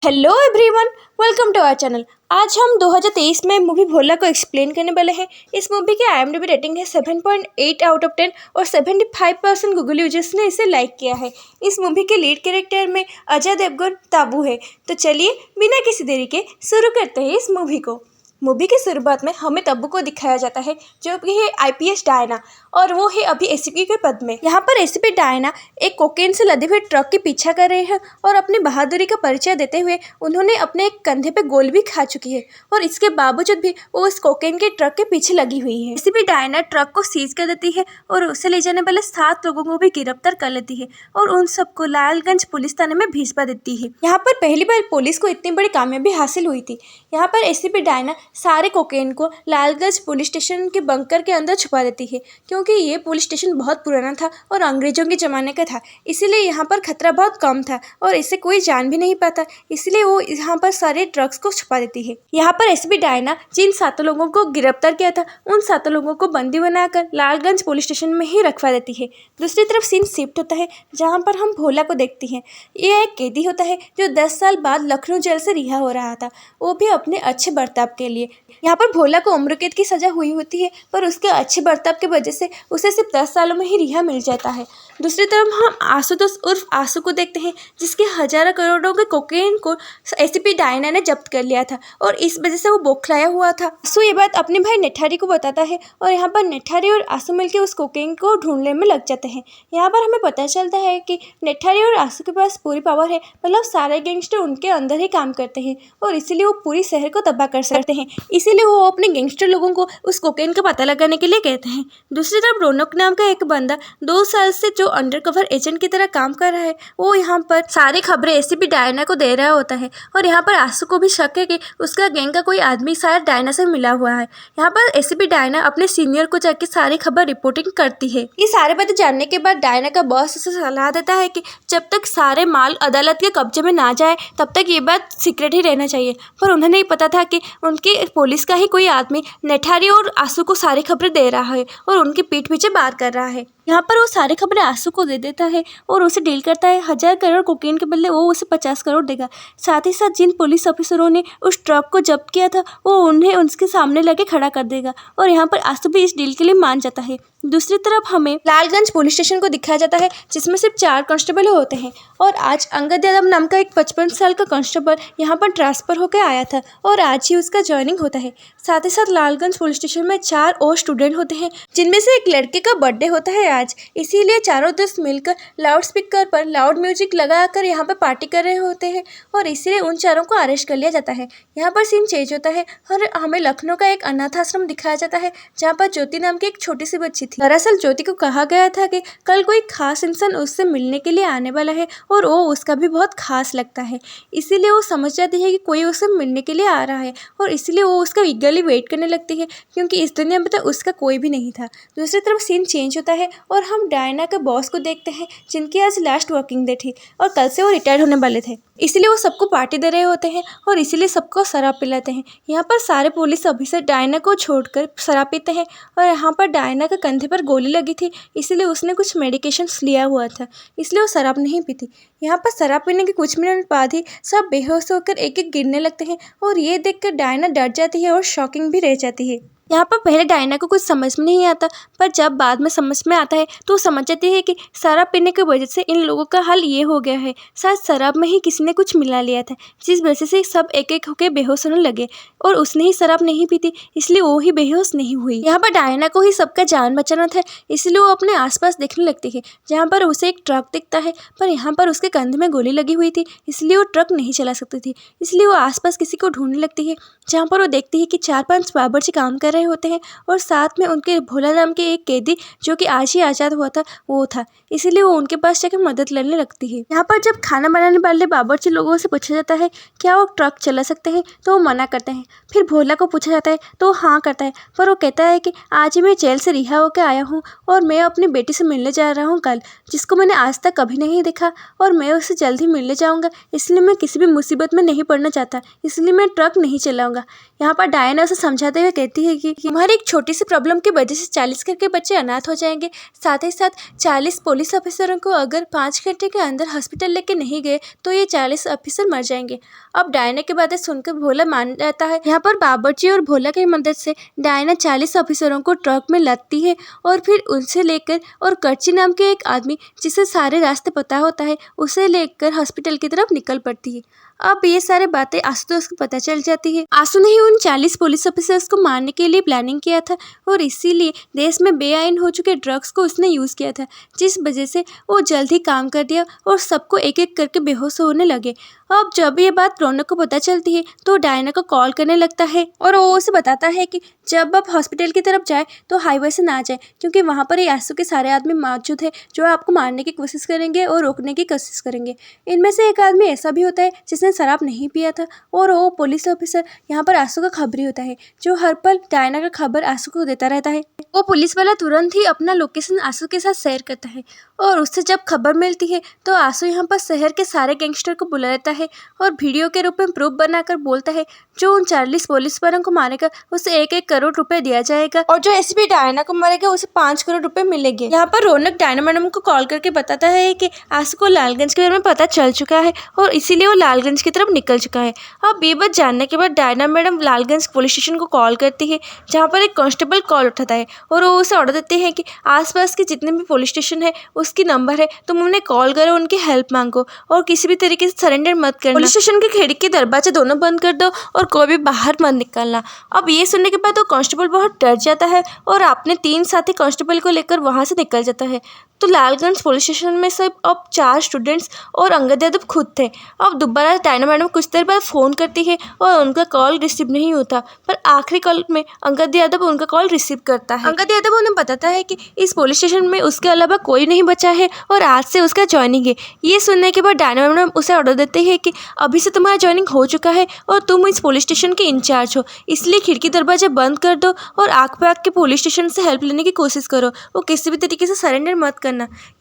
Hello everyone, welcome to our channel. आज हम 2023 में मूवी भोला को एक्सप्लेन करने वाले हैं। इस मूवी की IMDb रेटिंग है 7.8 आउट ऑफ 10 और 75% गूगल यूजर्स ने इसे लाइक किया है। इस मूवी के लीड कैरेक्टर में अजय देवगन ताबू है। तो चलिए बिना किसी देरी के शुरू करते हैं इस मूवी को। मूवी की शुरुआत में हमें तब्बू को दिखाया जाता है जो कि है IPS डायना और वो है अभी ACP के पद में। यहाँ पर ACP डायना एक कोकेन से लदे हुए ट्रक के पीछा कर रहे हैं और अपनी बहादुरी का परिचय देते हुए उन्होंने अपने एक कंधे पे गोली भी खा चुकी है और इसके बावजूद भी वो उस कोकेन के ट्रक के पीछे लगी हुई है। ACP डायना ट्रक को सीज कर देती है और उसे ले जाने वाले 7 लोगों को भी गिरफ्तार कर लेती है और उन सबको लालगंज पुलिस थाने में भिजवा देती है। यहाँ पर पहली बार पुलिस को इतनी बड़ी कामयाबी हासिल हुई थी। यहाँ पर ACP डायना सारे कोकेन को लालगंज पुलिस स्टेशन के बंकर के अंदर छुपा देती है क्योंकि ये पुलिस स्टेशन बहुत पुराना था और अंग्रेजों के ज़माने का था, इसीलिए यहाँ पर खतरा बहुत कम था और इसे कोई जान भी नहीं पाता, इसलिए वो यहाँ पर सारे ड्रग्स को छुपा देती है। यहाँ पर ACP डायना जिन 7 लोगों को गिरफ्तार किया था उन 7 लोगों को बंदी बनाकर लालगंज पुलिस स्टेशन में ही रखवा देती है। दूसरी तरफ सीन शिफ्ट होता है जहाँ पर हम भोला को देखते हैं। ये एक कैदी होता है जो 10 साल बाद लखनऊ जेल से रिहा हो रहा था, वो भी अपने अच्छे बर्ताव के लिए। यहाँ पर भोला को उम्र कैद की सज़ा हुई होती है पर उसके अच्छे बर्ताव की वजह से उसे सिर्फ 10 सालों में ही रिहा मिल जाता है। दूसरी तरफ हम आशुतोष उर्फ आशु को देखते हैं जिसके हजारों करोड़ों के कोकेन को ACP डायना ने जब्त कर लिया था और इस वजह से वो बौखलाया हुआ था। आशु ये बात अपने भाई नेठारी को बताता है और यहाँ पर नेठारी और आशु मिलकर उस कोकेन को ढूंढने में लग जाते हैं। यहाँ पर हमें पता चलता है कि नेठारी और आशु के पास पूरी पावर है, मतलब सारे गैंगस्टर उनके अंदर ही काम करते हैं और इसीलिए वो पूरी शहर को तबाह कर सकते हैं। इसीलिए वो अपने गैंगस्टर लोगों को उस कोकेन का पता लगाने के लिए कहते हैं। दूसरी तरफ रौनक नाम का एक बंदा 2 साल से जो अंडरकवर एजेंट की तरह काम कर रहा है, वो यहाँ पर सारी खबरें ACP डायना को दे रहा होता है और यहाँ पर आशु को भी शक है कि उसका गैंग का कोई आदमी शायद डायना से मिला हुआ है। यहाँ पर ACP डायना अपने सीनियर को जाके सारी खबर रिपोर्टिंग करती है। ये सारी बातें जानने के बाद डायना का बॉस उसे सलाह देता है कि जब तक सारे माल अदालत के कब्जे में ना जाए तब तक ये बात सीक्रेट ही रहना चाहिए। पर उन्हें नहीं पता था कि उनकी पुलिस का ही कोई आदमी नेठारी और आशु को सारी खबरें दे रहा है और उनकी पीठ पीछे बात कर रहा है। यहाँ पर वो सारी खबरें आशु को दे देता है और उसे डील करता है। 1000 करोड़ कोकेन के बदले वो उसे 50 करोड़ देगा। साथ ही साथ जिन पुलिस ऑफिसरों ने उस ट्रक को जब्त किया था वो उन्हें उसके सामने लेके खड़ा कर देगा और यहाँ पर आशु भी इस डील के लिए मान जाता है। दूसरी तरफ हमें लालगंज पुलिस स्टेशन को दिखाया जाता है जिसमें सिर्फ 4 कांस्टेबल होते हैं और आज अंगद यादव नाम का एक 55 साल का कांस्टेबल यहाँ पर ट्रांसफर होकर आया था और आज ही उसका ज्वाइनिंग होता है। साथ ही साथ लालगंज पुलिस स्टेशन में 4 और स्टूडेंट होते हैं जिनमें से एक लड़के का बर्थडे होता है आज, इसीलिए चारों दोस्त मिलकर लाउड स्पीकर पर लाउड म्यूजिक लगाकर यहाँ पर पार्टी कर रहे होते हैं और इसीलिए उन चारों को अरेस्ट कर लिया जाता है। यहाँ पर सीन चेंज होता है और हमें लखनऊ का एक अनाथ आश्रम दिखाया जाता है जहाँ पर ज्योति नाम की एक छोटी सी बच्ची थी। दरअसल ज्योति को कहा गया था कि कल कोई खास इंसान उससे मिलने के लिए आने वाला है और वो उसका भी बहुत खास लगता है, इसीलिए वो समझ जाती है कि कोई उससे मिलने के लिए आ रहा है और इसीलिए वो उसका ईगरली वेट करने लगती है क्योंकि इस दुनिया में तो उसका कोई भी नहीं था। दूसरी तरफ सीन चेंज होता है और हम डायना के बॉस को देखते हैं जिनकी आज लास्ट वर्किंग डे थी और कल से वो रिटायर होने वाले थे, इसलिए वो सबको पार्टी दे रहे होते हैं और इसीलिए सबको शराब पिलाते हैं। यहाँ पर सारे पुलिस ऑफिसर डायना को छोड़कर शराब पीते हैं और यहाँ पर डायना के कंधे पर गोली लगी थी, इसलिए उसने कुछ मेडिकेशंस लिया हुआ था, इसलिए वो शराब नहीं पीती। यहाँ पर शराब पीने के कुछ मिनट बाद ही सब बेहोश होकर एक एक गिरने लगते हैं और ये देखकर डायना डर जाती है और शॉकिंग भी रह जाती है। यहाँ पर पहले डायना को कुछ समझ में नहीं आता पर जब बाद में समझ में आता है तो समझ जाती है कि शराब पीने की वजह से इन लोगों का हाल ये हो गया है। शायद शराब में ही किसी ने कुछ मिला लिया था जिस वजह से सब एक एक होकर बेहोश होने लगे और उसने ही शराब नहीं पी थी इसलिए वो ही बेहोश नहीं हुई। यहाँ पर डायना को ही सबका जान बचाना था इसलिए वो अपने आसपास देखने लगती है जहाँ पर उसे एक ट्रक दिखता है पर यहाँ पर उसके कंधे में गोली लगी हुई थी इसलिए वो ट्रक नहीं चला सकती थी, इसलिए वो आसपास किसी को ढूंढने लगती है जहाँ पर वो देखती है कि 4-5 बावर्ची काम कर रहे होते हैं और साथ में उनके भोला नाम के एक कैदी जो कि आज ही आज़ाद हुआ था वो था, इसीलिए वो उनके पास जाकर मदद लेने लगती है। यहाँ पर जब खाना बनाने वाले बावर्ची लोगों से पूछा जाता है क्या वो ट्रक चला सकते हैं तो वो मना करते हैं। फिर भोला को पूछा जाता है तो वो हाँ करता है पर वो कहता है कि आज ही मैं जेल से रिहा होकर आया हूँ और मैं अपनी बेटी से मिलने जा रहा हूँ कल, जिसको मैंने आज तक कभी नहीं देखा और मैं उससे जल्द ही मिलने जाऊँगा, इसलिए मैं किसी भी मुसीबत में नहीं पड़ना चाहता, इसलिए मैं ट्रक नहीं चलाऊँगा। यहाँ पर डायना उसे समझाते हुए कहती है कि हमारी एक छोटी सी प्रॉब्लम की वजह से 40 करके बच्चे अनाथ हो जाएंगे, साथ ही साथ 40 पुलिस ऑफिसरों को अगर 5 घंटे के अंदर हॉस्पिटल लेके नहीं गए तो ये 40 ऑफिसर मर जाएंगे। अब डायना की बातें सुनकर भोला मान जाता है। यहाँ पर बावर्ची और भोला की मदद से डायना 40 ऑफिसरों को ट्रक में लादती है और फिर उनसे लेकर और कर्ची नाम के एक आदमी जिसे सारे रास्ते पता होता है उसे लेकर हॉस्पिटल की तरफ निकल पड़ती है। अब ये सारी बातें आशुतोष को पता चल जाती है। आशु ने ही उन 40 पुलिस ऑफिसर्स को मारने के लिए प्लानिंग किया था और इसीलिए देश में बेआईन हो चुके ड्रग्स को उसने यूज़ किया था, जिस वजह से वो जल्द ही काम कर दिया और सबको एक एक करके बेहोश होने लगे। अब जब ये बात रौनक को पता चलती है तो डायना को कॉल करने लगता है और वो उसे बताता है कि जब आप हॉस्पिटल की तरफ जाए तो हाईवे से ना जाए, क्योंकि वहाँ पर ये आशु के सारे आदमी मौजूद है जो आपको मारने की कोशिश करेंगे और रोकने की कोशिश करेंगे। इनमें से एक आदमी ऐसा भी होता है जिसने शराब नहीं पिया था और वो पुलिस ऑफिसर यहाँ पर आशु का खबरी होता है जो हर पल डायना का खबर आशु को देता रहता है। वो पुलिस वाला तुरंत ही अपना लोकेशन आशु के साथ शेयर करता है और उससे जब खबर मिलती है तो आशु यहाँ पर शहर के सारे गैंगस्टर को बुला लेता है और वीडियो के रूप में प्रूफ बनाकर बोलता है जो उन 40 पुलिस वालों को मारेगा उसे 1-1 करोड़ रुपए दिया जाएगा और जो एसपी डायना को मारेगा उसे 5 करोड़ रुपए मिलेंगे। यहाँ पर रौनक डायना मैडम को कॉल करके बताता है कि आशु को लालगंज के बारे में पता चल चुका है और इसीलिए वो लालगंज की तरफ निकल चुका है। अब ये बात जानने के बाद Diana madam Lalganj police station को कॉल करती है जहाँ पर एक कांस्टेबल कॉल उठाता है और वो उसे ऑर्डर देते हैं कि आसपास के जितने भी पुलिस स्टेशन है उसकी नंबर है, तुम उन्हें कॉल करो, उनकी हेल्प मांगो और किसी भी तरीके से सरेंडर मत करना। पुलिस स्टेशन की खिड़की दरवाजे दोनों बंद कर दो और कोई भी बाहर मत निकलना। अब ये सुनने के बाद वो कांस्टेबल बहुत डर जाता है और अपने 3 साथी कांस्टेबल को लेकर वहाँ से निकल जाता है। तो लालगंज पुलिस स्टेशन में सिर्फ अब 4 स्टूडेंट्स और अंगद यादव खुद थे। अब दोबारा डायना मैडम कुछ देर बाद फ़ोन करती है और उनका कॉल रिसीव नहीं होता, पर आखिरी कॉल में अंगद यादव उनका कॉल रिसीव करता है। अंगद यादव उन्हें बताता है कि इस पुलिस स्टेशन में उसके अलावा कोई नहीं बचा है और आज से उसका ज्वाइनिंग है। ये सुनने के बाद डायना मैडम उसे ऑर्डर देते हैं कि अभी से तुम्हारा ज्वाइनिंग हो चुका है और तुम इस पुलिस स्टेशन के इंचार्ज हो, इसलिए खिड़की दरवाजे बंद कर दो और आग पे आग के पुलिस स्टेशन से हेल्प लेने की कोशिश करो, वो किसी भी तरीके से सरेंडर मत करना।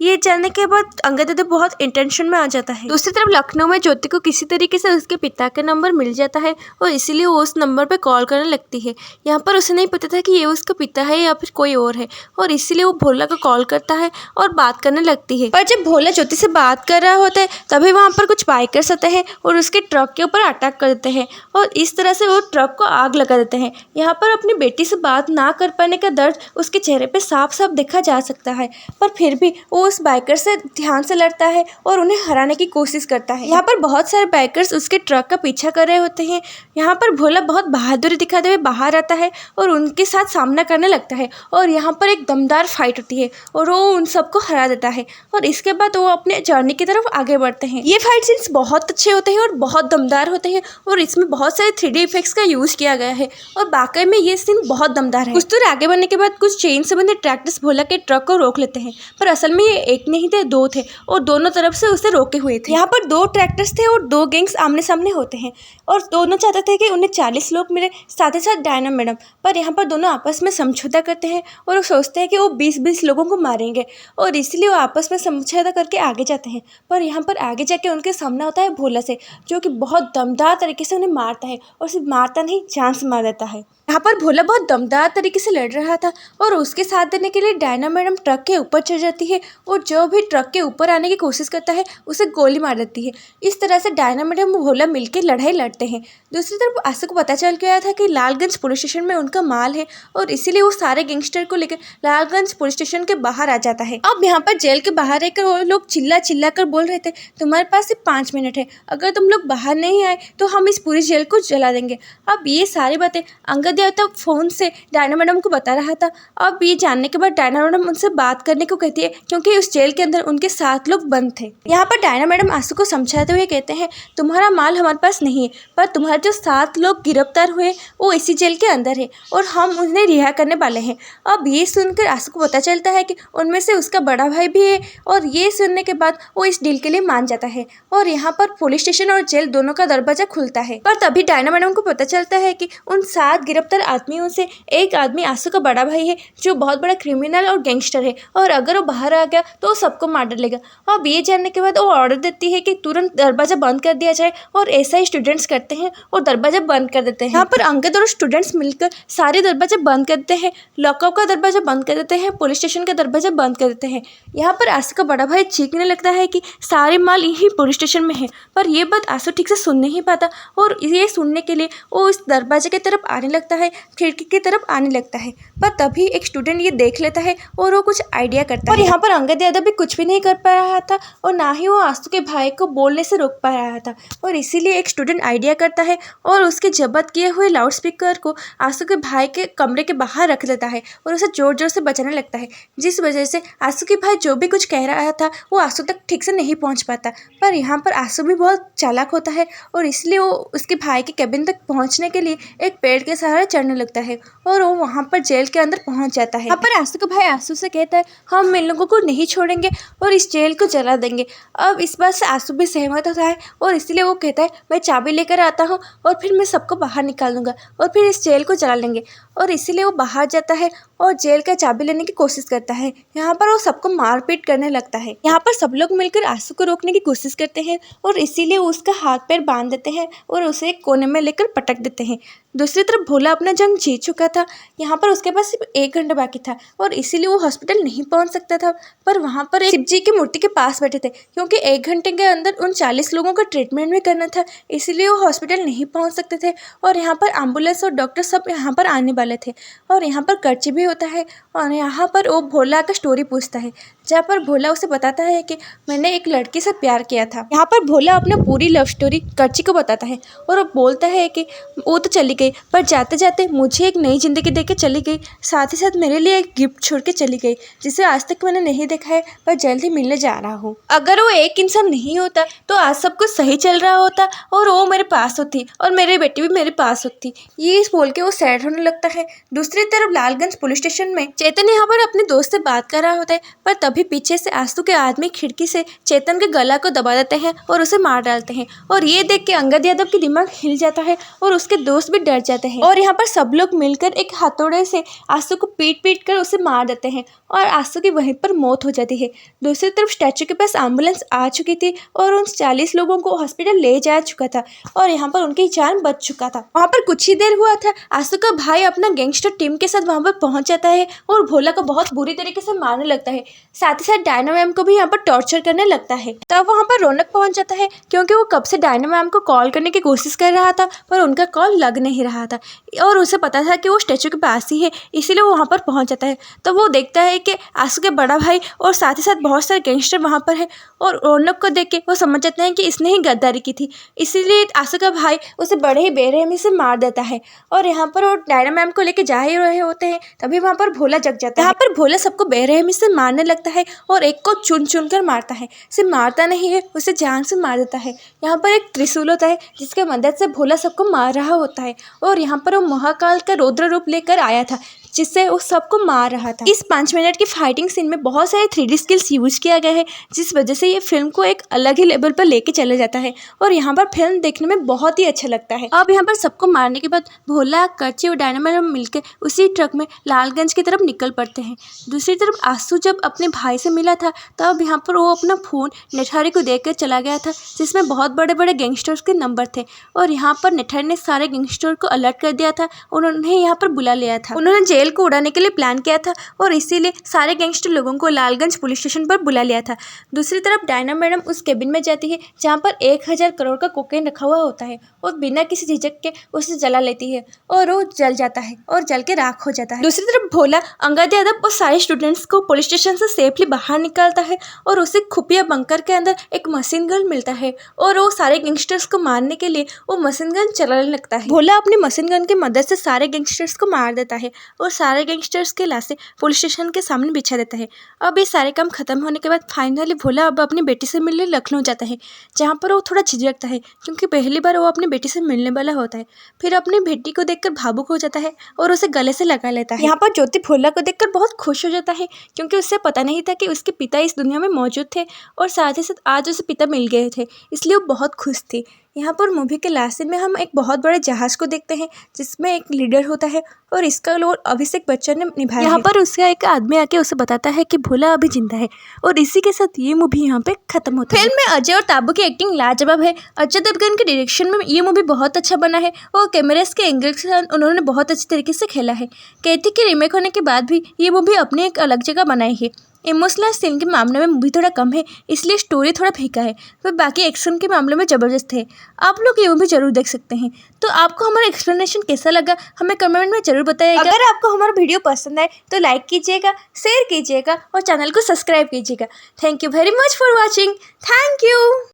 ये जानने के बाद अंगद यादव बहुत इंटेंशन में आ जाता है। दूसरी तरफ लखनऊ में ज्योति को किसी तरीके से उसके पिता का नंबर मिल जाता है और इसीलिए वो उस नंबर पे कॉल करने लगती है। यहाँ पर उसे नहीं पता था कि ये उसका पिता है या फिर कोई और है और इसीलिए वो भोला को कॉल करता है और बात करने लगती है। पर जब भोला ज्योति से बात कर रहा होता है तभी वहाँ पर कुछ बाइकर्स आते हैं और उसके ट्रक के ऊपर अटैक कर देते हैं और इस तरह से वो ट्रक को आग लगा देते हैं। यहाँ पर अपनी बेटी से बात ना कर पाने का दर्द उसके चेहरे पे साफ साफ देखा जा सकता है, पर फिर भी वो उस बाइकर से ध्यान से लड़ता है और उन्हें हराने की कोशिश करता है। यहाँ पर बहुत सारे बाइकर्स उसके ट्रक का पीछा कर रहे होते हैं। यहाँ पर भोला बहुत बहादुरी दिखाते हुए बाहर आता है और उनके साथ सामना करने लगता है और यहाँ पर एक दमदार फाइट होती है और वो उन सबको हरा देता है और इसके बाद वो अपने जर्नी की तरफ आगे बढ़ते हैं। ये फाइट सीन्स बहुत अच्छे होते हैं और बहुत दमदार होते हैं और इसमें बहुत सारे 3D इफेक्ट्स का यूज किया गया है और वाकई में ये सीन बहुत दमदार है। कुछ दूर आगे बढ़ने के बाद कुछ चेन से बंधे ट्रैक्टर्स भोला के ट्रक को रोक लेते हैं, पर असल में ये एक नहीं थे, 2 थे और दोनों तरफ से उसे रोके हुए थे। यहाँ पर 2 ट्रैक्टर्स थे और 2 गैंग्स आमने सामने होते हैं और दोनों चाहते थे कि उन्हें 40 लोग मिले, साथ ही साथ डायना मैडम। पर यहाँ पर दोनों आपस में समझौता करते हैं और वो सोचते हैं कि वो 20-20 लोगों को मारेंगे और इसलिए वो आपस में समझौता करके आगे जाते हैं। पर यहाँ पर आगे जाके उनके सामना होता है भोला से, जो कि बहुत दमदार तरीके से उन्हें मारता है और सिर्फ मारता नहीं, जान से मार देता है। यहाँ पर भोला बहुत दमदार तरीके से लड़ रहा था और उसके साथ देने के लिए डायना मैडम ट्रक के ऊपर चढ़ जाती है और जो भी ट्रक के ऊपर आने की कोशिश करता है उसे गोली मार देती है। इस तरह से डायना मैडम और भोला मिलकर लड़ाई लड़ते हैं। दूसरी तरफ आशु को पता चल गया था कि लालगंज पुलिस स्टेशन में उनका माल है और इसीलिए वो सारे गैंगस्टर को लेकर लालगंज पुलिस स्टेशन के बाहर आ जाता है। अब यहाँ पर जेल के बाहर रहकर वो लोग चिल्ला चिल्ला कर बोल रहे थे, तुम्हारे पास सिर्फ 5 मिनट है, अगर तुम लोग बाहर नहीं आए तो हम इस पूरी जेल को जला देंगे। अब ये सारी बातें अंगद यादव फ़ोन से डायना मैडम को बता रहा था। अब ये जानने के बाद डायना मैडम उनसे बात करने को कहती है क्योंकि उस जेल के अंदर उनके 7 लोग बंद थे। यहाँ पर डायना मैडम आशु को समझाते हुए कहते हैं, तुम्हारा माल हमारे पास नहीं है, पर तुम्हारे जो 7 लोग गिरफ्तार हुए वो इसी जेल के अंदर है और हम उन्हें रिहा करने वाले हैं। अब ये सुनकर आशु को पता चलता है कि उनमें से उसका बड़ा भाई भी है और ये सुनने के बाद वो इस डील के लिए मान जाता है और यहाँ पर पुलिस स्टेशन और जेल दोनों का दरवाजा खुलता है। पर तभी डायना मैडम को पता चलता है कि उन 7 गिरफ्तार आदमियों से एक आदमी आशु का बड़ा भाई है जो बहुत बड़ा क्रिमिनल और गैंगस्टर है और अगर वो बाहर आ गया तो सबको मार डालेगा। अब ये जानने के बाद वो ऑर्डर देती है कि तुरंत दरवाजा बंद कर दिया जाए और ऐसा ही स्टूडेंट्स करते हैं और दरवाजा बंद कर देते हैं। यहाँ पर अंगद और स्टूडेंट्स मिलकर सारे दरवाजे बंद कर देते हैं, लॉकअप का दरवाजा बंद कर देते हैं, पुलिस स्टेशन का दरवाजा बंद कर देते हैं। यहाँ पर आशु का बड़ा भाई चीखने लगता है कि सारे माल यही पुलिस स्टेशन में है, पर यह बात आशु ठीक से सुन नहीं पाता और ये सुनने के लिए वो इस दरवाजे की तरफ आने लगता है, खिड़की की तरफ आने लगता है। पर तभी एक स्टूडेंट ये देख लेता है और वो कुछ आइडिया करता है। और यहाँ पर अंगद यादव भी कुछ भी नहीं कर पा रहा था और ना ही वो आंसू के भाई को बोलने से रोक पा रहा था। और इसीलिए एक स्टूडेंट आइडिया करता है और उसके जब्त किए हुए लाउड स्पीकर को आंसू के भाई के कमरे के बाहर रख देता है और उसे जोर जोर से बजाने लगता है, जिस वजह से आंसू के भाई जो भी कुछ कह रहा था वो आंसू तक ठीक से नहीं पहुंच पाता। पर यहाँ पर आंसू भी बहुत चालाक होता है और इसलिए वो उसके भाई के केबिन तक पहुंचने के लिए एक पेड़ के सहारे चढ़ने लगता है और वो वहाँ पर जेल के अंदर पहुंच जाता है। यहाँ पर आंसू का भाई आंसू से कहता है, हम इन लोगों को नहीं छोड़ेंगे और इस जेल को जला देंगे। अब इस बात से आंसू भी सहमत होता है और इसलिए वो कहता है, मैं चाबी लेकर आता हूँ और फिर मैं सबको बाहर निकाल दूंगा और फिर इस जेल को जला लेंगे। और इसीलिए वो बाहर जाता है और जेल का चाबी लेने की कोशिश करता है। यहाँ पर वो सबको मारपीट करने लगता है। यहाँ पर सब लोग मिलकर आंसू को रोकने की कोशिश करते हैं और इसीलिए उसका हाथ पैर बांध देते हैं और उसे एक कोने में लेकर पटक देते हैं। दूसरी तरफ भोला अपना जंग जीत चुका था। यहाँ पर उसके पास सिर्फ 1 घंटा बाकी था और इसीलिए वो हॉस्पिटल नहीं पहुँच सकता था। पर वहाँ पर शिव जी की मूर्ति के पास बैठे थे, क्योंकि 1 घंटे के अंदर उन 40 लोगों का ट्रीटमेंट भी करना था, इसलिए वो हॉस्पिटल नहीं पहुँच सकते थे। और यहाँ पर एम्बुलेंस और डॉक्टर सब यहाँ पर आने वाले थे और यहाँ पर कर्ची भी होता है और यहाँ पर वो भोला का स्टोरी पूछता है, जहाँ पर भोला उसे बताता है कि मैंने एक लड़की से प्यार किया था। यहाँ पर भोला अपना पूरी लव स्टोरी कर्ची को बताता है और वो बोलता है कि वो तो चली गई, पर जाते जाते मुझे एक नई ज़िंदगी दे के चली गई, साथ ही साथ मेरे लिए एक गिफ्ट छोड़ के चली गई जिसे आज तक मैंने नहीं देखा है, पर जल्द ही मिलने जा रहा हूँ। अगर वो एक इंसान नहीं होता तो आज सब कुछ सही चल रहा होता और वो मेरे पास होती और मेरी बेटी भी मेरे पास होती। ये बोल के वो सैड होने लगता है। दूसरी तरफ लालगंज पुलिस स्टेशन में चेतन यहाँ पर अपने दोस्त से बात कर रहा होता है, पर तभी पीछे से आंसू के आदमी खिड़की से चेतन के गला को दबा देते हैं और उसे मार डालते हैं। और ये देख के अंगद यादव की दिमाग हिल जाता है और उसके दोस्त भी डर जाते हैं। और यहाँ पर सब लोग मिलकर एक हथौड़े से आंसू को पीट पीट कर उसे मार देते हैं और आंसू की वहीं पर मौत हो जाती है। दूसरी तरफ स्टैचू के पास एम्बुलेंस आ चुकी थी और उन 40 लोगों को हॉस्पिटल ले जा चुका था और यहाँ पर उनकी जान बच चुका था। वहाँ पर कुछ ही देर हुआ था, आंसू का भाई अपना गैंगस्टर टीम के साथ वहाँ पर पहुँच जाता है और भोला को बहुत बुरी तरीके से मारने लगता है। साथ ही साथ डायना मैम को भी यहाँ पर टॉर्चर करने लगता है। तब वहाँ पर रौनक पहुँच जाता है, क्योंकि वो कब से डायना मैम को कॉल करने की कोशिश कर रहा था पर उनका कॉल लग नहीं रहा था और उसे पता था कि वो स्टैचू के पास ही है, इसीलिए वो वहाँ पर पहुँच जाता है। तो वो देखता है कि आंसू के बड़ा भाई और साथ ही साथ बहुत सारे गैंगस्टर वहाँ पर है और रौनक को देख के वो समझ जाते हैं कि इसने ही गद्दारी की थी, इसीलिए आंसू का भाई उसे बड़े ही बेरहमी से मार देता है। और यहाँ पर वो डायना मैम को लेके जा ही रहे होते हैं, तभी वहाँ पर भोला जग जाता है। यहाँ पर भोला सबको बेरहमी से मारने लगता है और एक को चुन चुन कर मारता है। सिर्फ मारता नहीं है, उसे जान से मार देता है। यहाँ पर एक त्रिशूल होता है जिसके मदद से भोला सबको मार रहा होता है और यहाँ पर वो महाकाल का रौद्र रूप लेकर आया था जिससे वो सबको मार रहा था। इस 5 मिनट की फाइटिंग सीन में बहुत सारे 3D स्किल्स यूज किया गया है, जिस वजह से ये फिल्म को एक अलग ही लेवल पर लेके चला जाता है और यहाँ पर फिल्म देखने में बहुत ही अच्छा लगता है। अब यहाँ पर सबको मारने के बाद भोला, कर्ची और डायना मैम मिलकर उसी ट्रक में लालगंज की तरफ निकल पड़ते हैं। दूसरी तरफ आंसू जब अपने भाई से मिला था तब यहाँ पर वो अपना फ़ोन निठारी को देकर चला गया था, जिसमें बहुत बड़े बड़े गैंगस्टर्स के नंबर थे और यहाँ पर निठारी ने सारे गैंगस्टर को अलर्ट कर दिया था और उन्हें यहाँ पर बुला लिया था। उन्होंने जेल को उड़ाने के लिए प्लान किया था और इसीलिए सारे गैंगस्टर लोगों को लालगंज पुलिस स्टेशन पर बुला लिया था। दूसरी तरफ डायना मैडम उस केबिन में जाती है जहाँ पर 1000 करोड़ का कोकेन रखा हुआ होता है और बिना किसी झिझक के उसे जला लेती है और वो जल जाता है और जल के राख हो जाता है। दूसरी तरफ भोला अंगद यादव और सारे स्टूडेंट्स को पुलिस स्टेशन से सेफली बाहर निकालता है और उसे खुफिया बंकर के अंदर एक मशीन गन मिलता है और वो सारे गैंगस्टर्स को मारने के लिए वो मशीन गन चलाने लगता है। भोला अपनी मशीन गन की मदद से सारे गैंगस्टर्स को मार देता है और सारे गैंगस्टर्स के लाशें पुलिस स्टेशन के सामने बिछा देता है। अब ये सारे काम खत्म होने के बाद फाइनली भोला अब अपनी बेटी से मिलने लखनऊ जाता है, जहाँ पर वो थोड़ा झिझकता है क्योंकि पहली बार वो अपनी बेटी से मिलने वाला होता है। फिर अपनी बेटी को देखकर भावुक हो जाता है और उसे गले से लगा लेता है। यहाँ पर ज्योति भोला को देखकर बहुत खुश हो जाता है क्योंकि उसे पता नहीं था कि उसके पिता इस दुनिया में मौजूद थे और साथ ही साथ आज उसे पिता मिल गए थे, इसलिए वो बहुत खुश थी। यहाँ पर मूवी के लास्ट सीन में हम एक बहुत बड़े जहाज को देखते हैं जिसमें एक लीडर होता है और इसका रोल अभिषेक बच्चन ने निभाया। यहाँ पर उसका एक आदमी आके उसे बताता है कि भोला अभी जिंदा है और इसी के साथ ये मूवी यहाँ पे खत्म होती है। फिल्म में अजय और ताबू की एक्टिंग लाजवाब है। अजय देवगन के डायरेक्शन में ये मूवी बहुत अच्छा बना है और कैमरेस के एंगल के साथ उन्होंने बहुत अच्छी तरीके से खेला है। कहती कि रीमेक होने के बाद भी ये मूवी अपनी एक अलग जगह बनाई है। इमोशनल सीन के मामले में मूवी थोड़ा कम है, इसलिए स्टोरी थोड़ा फीका है, पर बाकी एक्शन के मामले में ज़बरदस्त है। आप लोग ये मूवी जरूर देख सकते हैं। तो आपको हमारा एक्सप्लेनेशन कैसा लगा हमें कमेंट में जरूर बताइएगा। अगर आपको हमारा वीडियो पसंद आए तो लाइक कीजिएगा, शेयर कीजिएगा और चैनल को सब्सक्राइब कीजिएगा। Thank you very much for watching. Thank you.